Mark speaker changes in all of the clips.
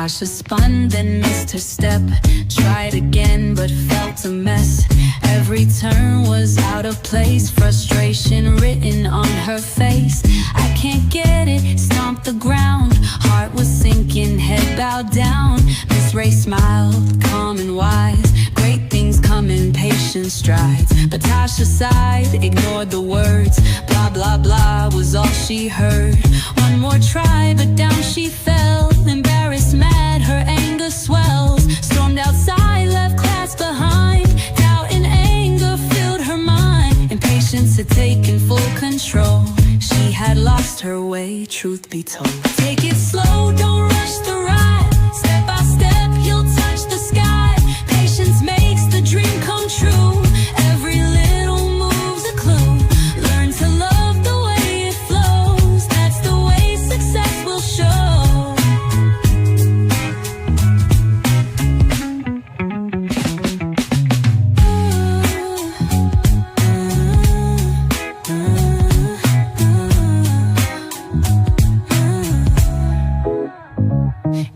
Speaker 1: Tasha spun, then missed her step. Tried again, but felt a mess. Every turn was out of place. Frustration written on her face. I can't get it, stomped the ground. Heart was sinking, head bowed down. Miss Ray smiled, calm and wise. Great things come in patient strides. But Tasha sighed, ignored the words. Blah, blah, blah was all she heard. One more try, but down she fell. Embarrassed, mad, her anger swells. Stormed outside, left class behind. Doubt and anger filled her mind. Impatience had taken full control. She had lost her way, truth be told. Take it slow, don't rush the ride. Step by step, you'll touch the sky. Patience makes the dream come true. Every little move's a clue. Learn to love the way it flows. That's the way success will show.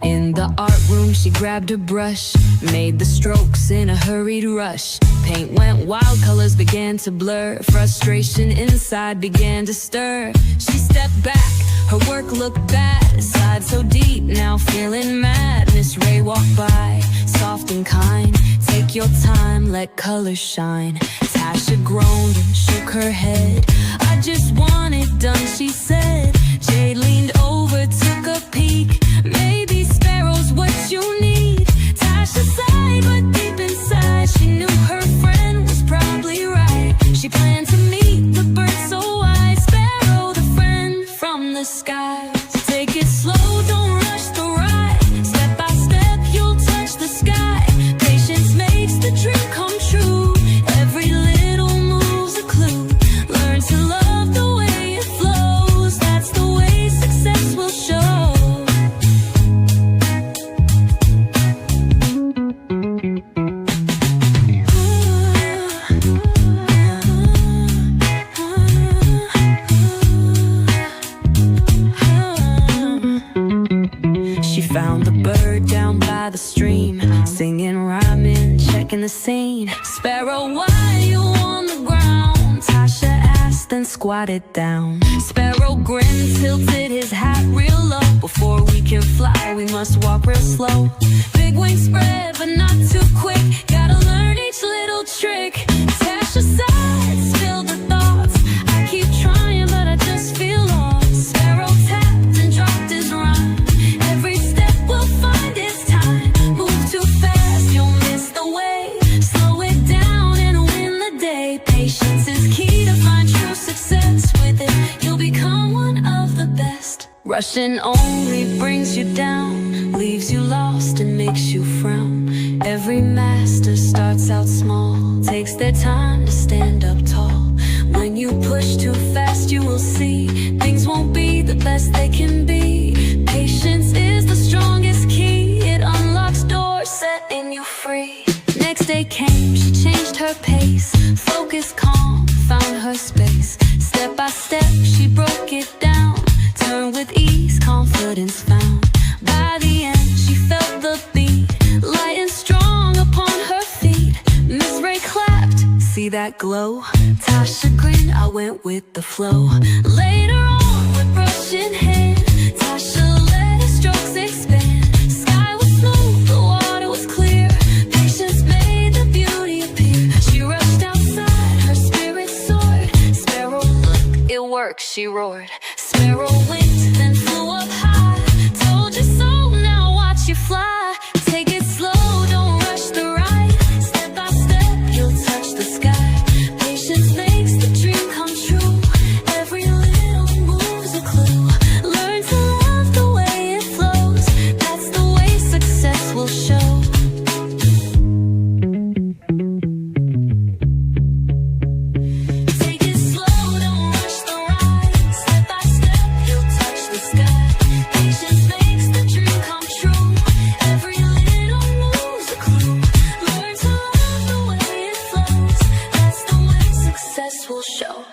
Speaker 1: In the art room, she grabbed a brush, made the strokes in a hurried rush. Paint went wild, colors began to blur. Frustration inside began to stir. She stepped back, her work looked bad. Sighed so deep, now feeling mad. Miss Ray walked by, soft and kind. Take your time, let colors shine. Tasha groaned and shook her head. I just want it done, she said. Jade leaned over, took a peek. Maybe Sparrow's what you need. Tasha sighed, but deep inside she knew her friend was probably right. She planned to meet the bird so wise. Sparrow, the friend from the sky. Take it slow, don't rush the ride. Step by step, you'll touch the sky. Patience makes the dream come true. Every little move's a clue. Learn to love the way it flows. That's the way success will show. She found the bird down by the stream, singing, rhyming, checking the scene. Sparrow, why are you on the ground? Tasha asked, then squatted down. Sparrow grinned, tilted his hat real low. Before we can fly, we must walk real slow. Big wings spread, but not too quick. Gotta learn each little trick. Tasha sighed, spilled the thoughts. I keep trying, but I just feel lost. Sparrow tapped and dropped his rhyme. Every step will find its time. Move too fast, you'll miss the way. Slow it down and win the day. Patience is key to find true success. With it, you'll become one of the best. Rushing only brings you down, leaves you lost and makes you frown. Every master starts out small, takes their time to stand up tall. When you push too fast, you will see things won't be the best they can be. Patience is the strongest key. It unlocks doors, setting you free. Next day came, she changed her pace. Focused, calm, found her space. Step by step, she broke it down. Turned with ease, confidence found. By the end, she felt the beat, light and strong upon her feet. Miss Ray clapped, see that glow? Tasha grinned, I went with the flow. Later on, with brush in hand, Tasha let her strokes expand. Sky was smooth, the water was clear. Patience made the beauty appear. She rushed outside, her spirit soared. Sparrow, look, it works, she roared. Sparrow winked, then flew up high. Told you so, now watch you fly. Take it slow, don't rush the ride. Step by step, you'll touch the sky. Patience makes the dream come true. Every little move's a clue. Learn to love the way it flows. That's the way success will show. Take it slow, don't rush the ride. Step by step, you'll touch the sky. Patience makes the dream come true. Every little move's a clue. Learn to love the way it flows. That's the way success will show.